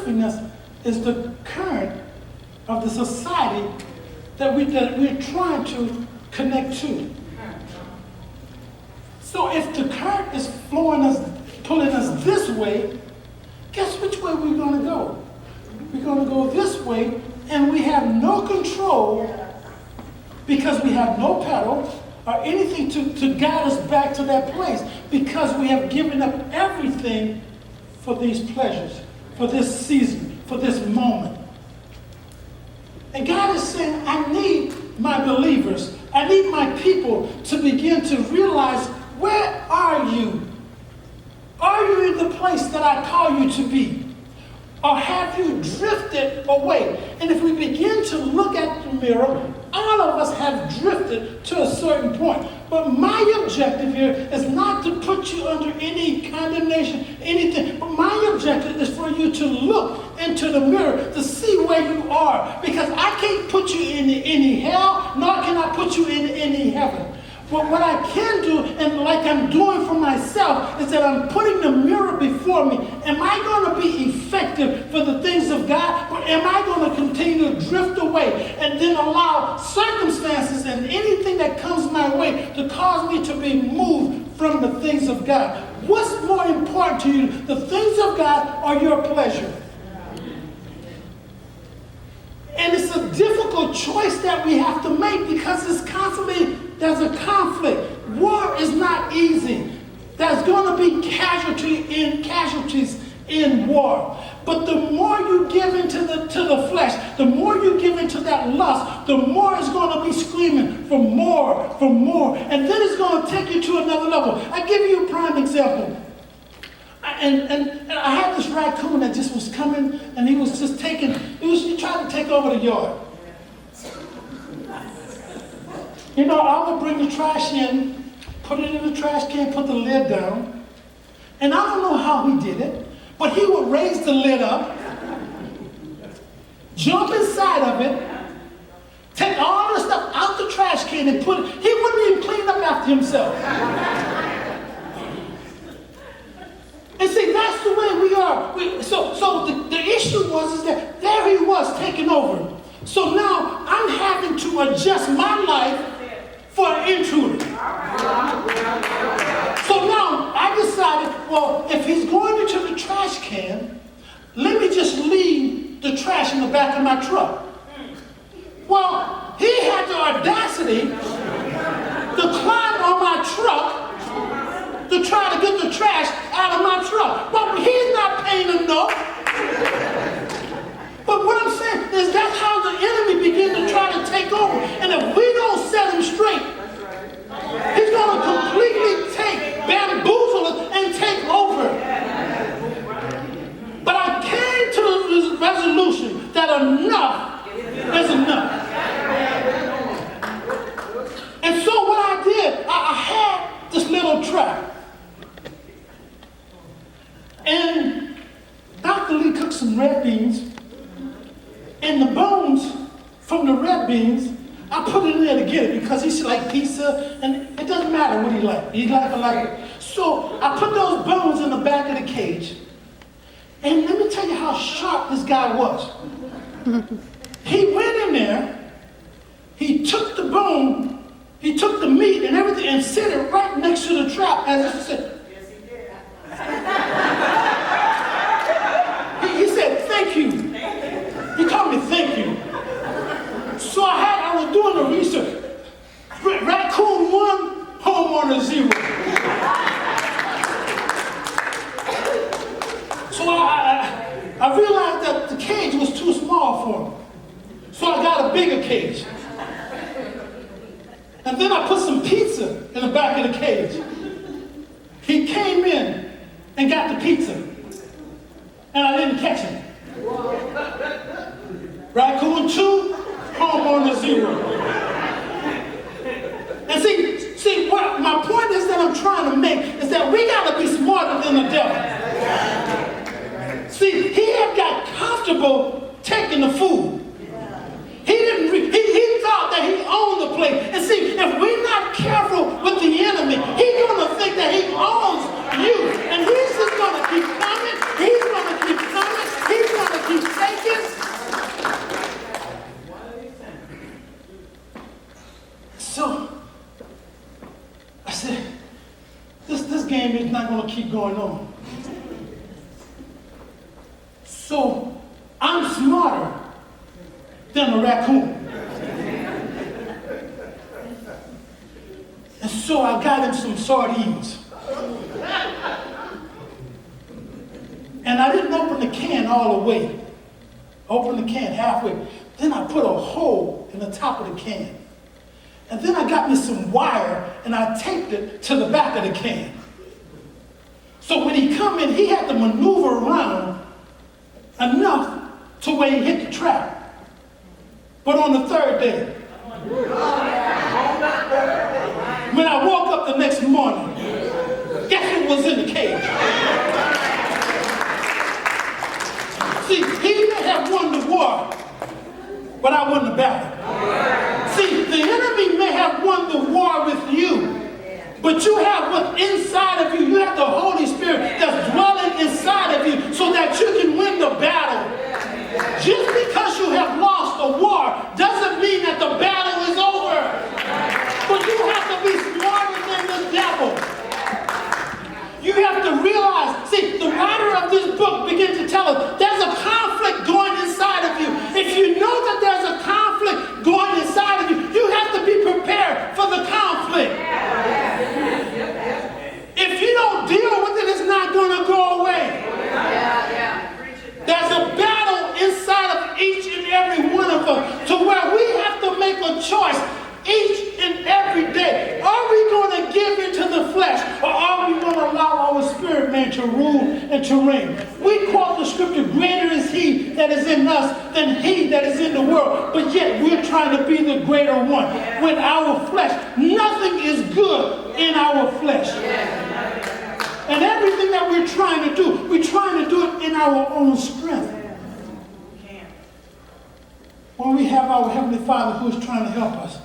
drifting us is the current of the society that we're trying to connect to. So if the current is pulling us this way, guess which way we're going to go? We're going to go this way, and we have no control because we have no pedal or anything to guide us back to that place, because we have given up everything for these pleasures, for this season, for this moment. And God is saying, I need my believers, I need my people to begin to realize, where are you? Are you in the place that I call you to be? Or have you drifted away? And if we begin to look at the mirror, all of us have drifted to a certain point. But my objective here is not to put you under any condemnation, anything. But my objective is for you to look into the mirror to see where you are. Because I can't put you in any hell, nor can I put you in any heaven. But what I can do, and like I'm doing for myself, is that I'm putting the mirror before me. Am I going to be effective for the things of God, or am I going to continue to drift away and then allow circumstances and anything that comes my way to cause me to be moved from the things of God? What's more important to you, the things of God or your pleasure? And it's a difficult choice that we have to make, because it's constantly, there's a conflict. War is not easy. There's going to be casualties in war. But the more you give into the flesh, the more you give into that lust, the more it's going to be screaming for more, and then it's going to take you to another level. I'll give you a prime example. And I had this raccoon that just was coming, and he was just he tried to take over the yard. You know, I would bring the trash in, put it in the trash can, put the lid down, and I don't know how he did it, but he would raise the lid up, jump inside of it, take all the stuff out the trash can and put it. He wouldn't even clean up after himself. And see, that's the way we are. So the issue was that there he was taking over. So now I'm having to adjust my life for an intruder. So now I decided, well, if he's going into the trash can, let me just leave the trash in the back of my truck. Well, he had the audacity to climb on my truck to try to get the trash out of my truck. But he's not paying enough. But what I'm saying is that's how the enemy begins to try to take over. And if we don't set him straight, he's going to completely bamboozle us and take over. But I came to the resolution that enough is enough. And so what I did, I had this little trap. And Dr. Lee cooked some red beans, and the bones from the red beans, I put it in there to get it because he liked pizza, and it doesn't matter what he liked. He liked it. So I put those bones in the back of the cage, and let me tell you how sharp this guy was. He went in there, he took the bone, he took the meat and everything, and set it right next to the trap as I said. He said, thank you. He told me, thank you. So I was doing the research. Raccoon 1, homeowner 0. So I realized that the cage was too small for him. So I got a bigger cage. And then I put some pizza in the back of the cage. He came in and got the pizza. And I didn't catch him. Raccoon 2, homeowner 0. And see, what my point is that I'm trying to make is that we got to be smarter than the devil. See, he had got comfortable taking the food. He thought that he owned the place. And see, if we're not careful with the enemy, he's going to think that he owns you. And he's just going to keep coming. He's going to keep coming. He's going to going to keep going on. So I'm smarter than a raccoon. And so I got him some sardines. And I didn't open the can all the way. Open the can halfway. Then I put a hole in the top of the can. And then I got me some wire and I taped it to the back of the can. So when he come in, he had to maneuver around enough to where he hit the trap. But on the third day, when I woke up the next morning, guess what was in the cage? See, he may have won the war, but I won the battle. See, the enemy may have won the war with you, but you have what's inside of you. You have the Holy Spirit that's dwelling inside of you so that you can win the battle. Just because you have lost a war doesn't mean that the battle is over. But you have to be smarter than the devil. You have to realize, see, the writer of this book begins to tell us there's a conflict going inside of you. If you know that there's a conflict going inside of you, you have to be prepared for the conflict. If you don't deal with it, it's not going to go away. There's a battle inside of each and every one of us to where we have to make a choice each and every day. Are we going to give into the flesh, or are we going to allow our spirit man to rule and to reign? We quote the scripture, greater is he that is in us than he that is in the world. But yet we're trying to be the greater one. With our flesh, nothing is good in our flesh. And everything that we're trying to do, we're trying to do it in our own strength. When we have our Heavenly Father who is trying to help us.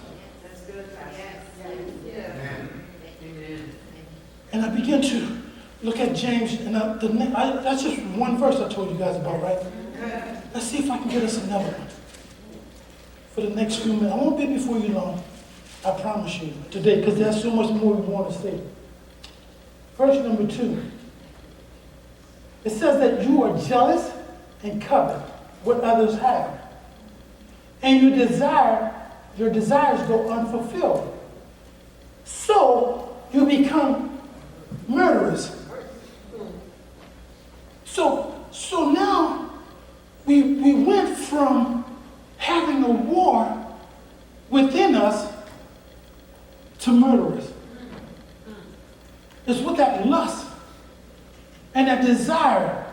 And I began to look at James, and that's just one verse I told you guys about, right? Let's see if I can get us another one for the next few minutes. I won't be before you long, I promise you, today, because there's so much more we want to say. Verse number 2. It says that you are jealous and covet what others have, and your desires go unfulfilled. So you become murderers. So now we went from having a war within us to murderers. It's with that lust and that desire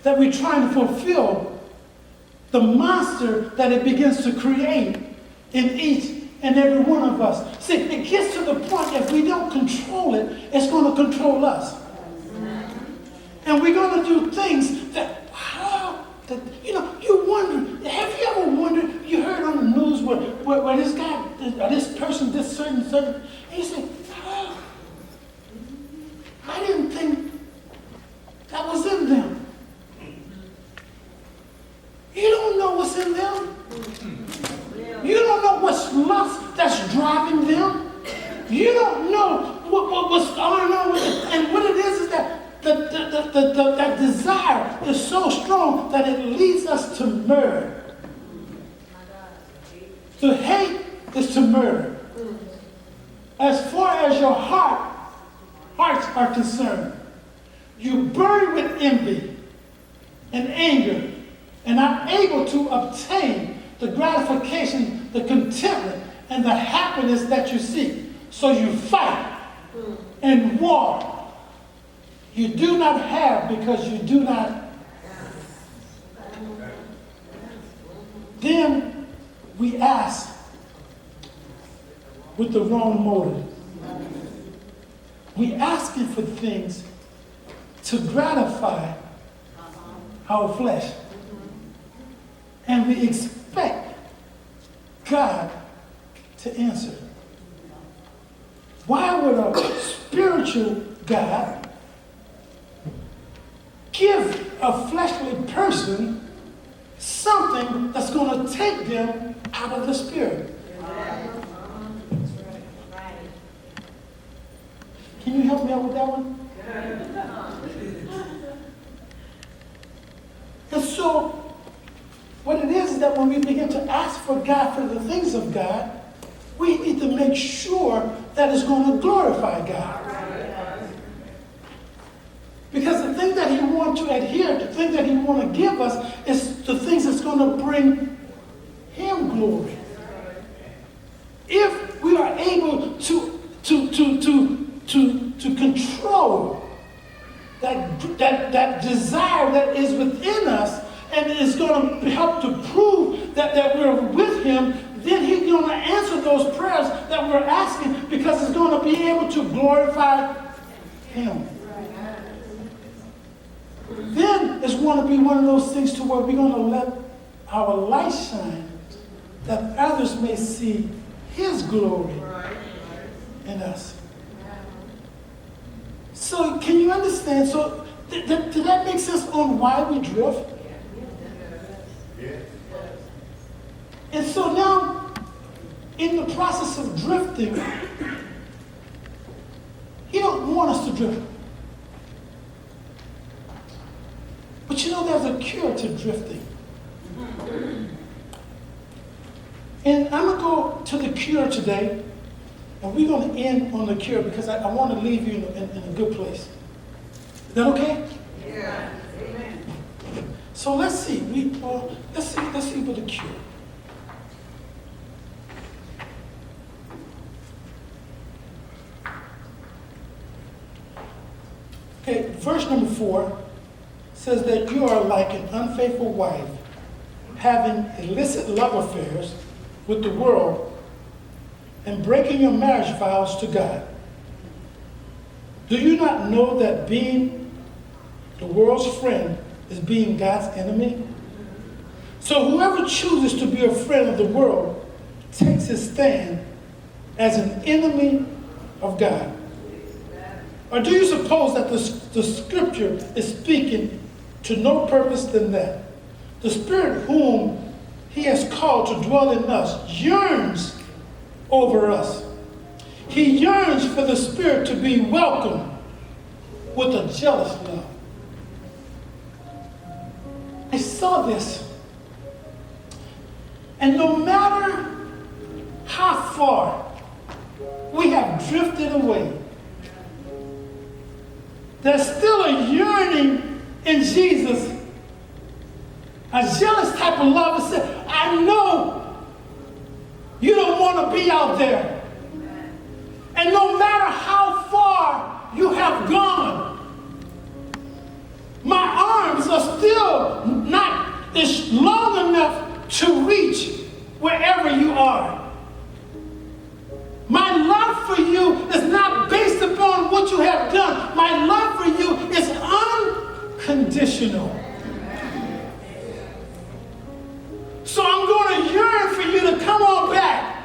that we're trying to fulfill, the monster that it begins to create in each and every one of us. See, it gets to the point if we don't control it, it's going to control us. And we're going to do things that you wonder, have you ever wondered, you heard on the news where this guy, or this person did certain, and you say, I didn't think that was in them. You don't know what's in them. You don't know what's lust that's driving them. You don't know what's going on with it. And what it is that that desire is so strong that it leads us to murder. To hate is to murder. As far as your hearts are concerned, you burn with envy and anger and are able to obtain the gratification, the contentment, and the happiness that you seek. So you fight and war. You do not have because you do not. Then we ask with the wrong motive. We asking for things to gratify our flesh. And we expect God to answer. Why would a spiritual God give a fleshly person something that's going to take them out of the spirit? Can you help me out with that one? so what it is that when we begin to ask for God for the things of God, we need to make sure that it's going to glorify God. Because the thing that he wants to adhere to, the thing that he wants to give us, is the things that's going to bring him glory. If we are able to control that desire that is within us, and is going to help to prove that we're with him, then he's going to answer those prayers that we're asking, because it's going to be able to glorify him. Then it's going to be one of those things to where we're going to let our light shine, that others may see his glory in us. So can you understand? So did that make sense on why we drift? And so now, in the process of drifting, he don't want us to drift. But you know, there's a cure to drifting. And I'm going to go to the cure today, and we're going to end on the cure, because I want to leave you in a good place. Is that okay? Yeah. Amen. So let's see. Let's see what the cure. Okay, verse number 4 says that you are like an unfaithful wife, having illicit love affairs with the world and breaking your marriage vows to God. Do you not know that being the world's friend is being God's enemy? So whoever chooses to be a friend of the world takes his stand as an enemy of God. Or do you suppose that the scripture is speaking to no purpose than that? The Spirit whom he has called to dwell in us yearns over us. He yearns for the Spirit to be welcomed with a jealous love. I saw this, and no matter how far we have drifted away, there's still a yearning in Jesus, a jealous type of love that says, I know you don't want to be out there. And no matter how far you have gone, my arms are still not as long enough to reach wherever you are. My love for you is not based upon what you have done. My love for you is unconditional. So I'm going to yearn for you to come on back.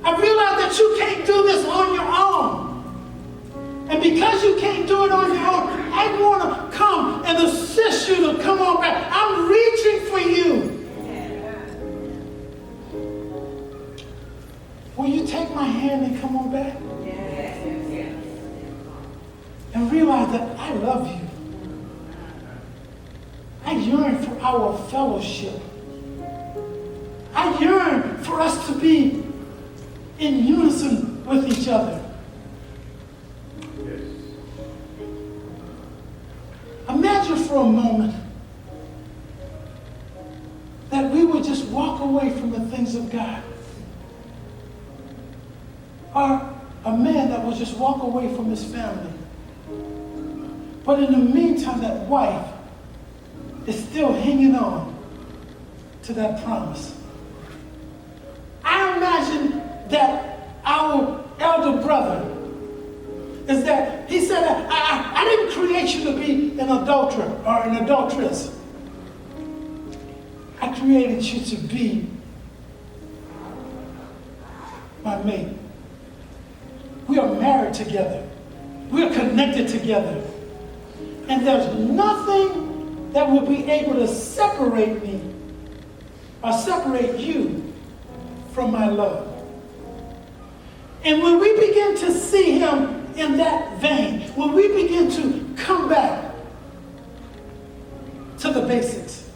I realize that you can't do this on your own. And because you can't do it on your own, I want to come and assist you to come on back. I'm reaching for you. Will you take my hand and come on back? And realize that I love you. I yearn for our fellowship. I yearn for us to be in unison with each other. Imagine for a moment that we would just walk away from the things of God. Or a man that would just walk away from his family. But in the meantime, that wife is still hanging on to that promise. I imagine that our elder brother is that he said, I didn't create you to be an adulterer or an adulteress. I created you to be my mate. We are married together. We are connected together. And there's nothing that will be able to separate me or separate you from my love. And when we begin to see him in that vein, when we begin to come back basics.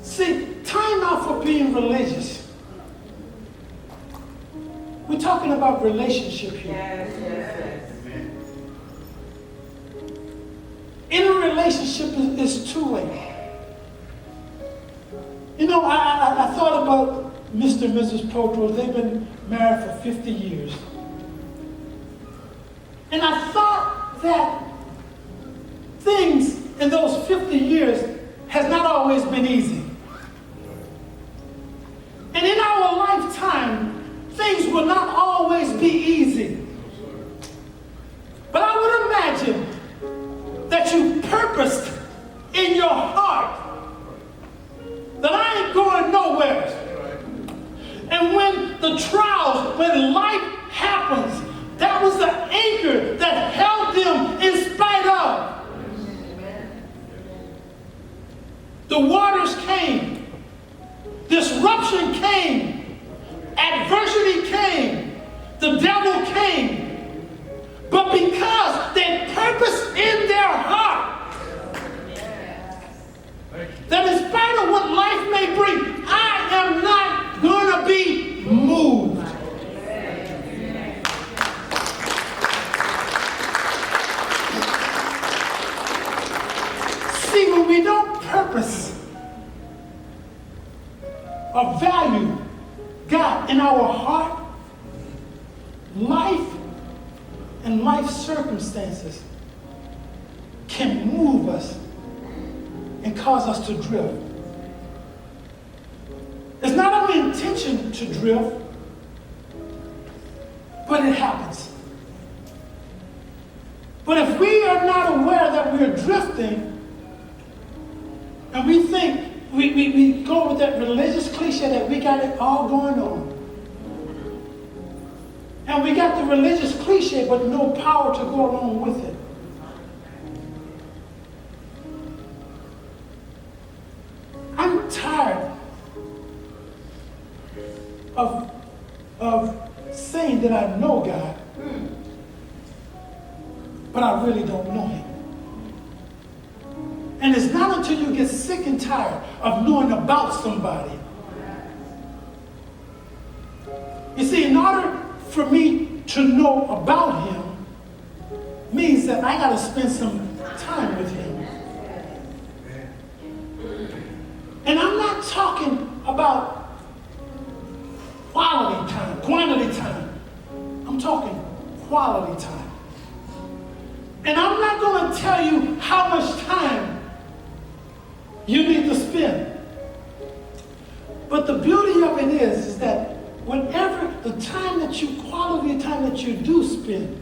See, time out for being religious. We're talking about relationship here. Yes, yes, yes. In a relationship is two-way. You know, I thought about Mr. and Mrs. Potro. They've been married for 50 years. And I thought that things in those 50 years has not always been easy. And in our lifetime, things will not always be easy. But I would imagine that you purposed in your heart that I ain't going nowhere. And when the trials, when life happens, that was the anchor that held them in spite of. The waters came, disruption came, adversity came, the devil came. But because they purposed in their heart that in spite of what life may bring, I am not going to be moved. See, when we don't purpose or value God in our heart, life and life circumstances can move us and cause us to drift. It's not our intention to drift, but it happens. But if we are not aware that we're drifting, and we think, we go with that religious cliche that we got it all going on. And we got the religious cliche, but no power to go along with it. I'm tired of saying that I know God, but I really don't know Him. And it's not until you get sick and tired of knowing about somebody. You see, in order for me to know about Him means that I got to spend some time with Him. And I'm not talking about quality time, quantity time. I'm talking quality time. And I'm not going to tell you how much time you need to spend. But the beauty of it is that whenever the time that you, quality time that you do spend,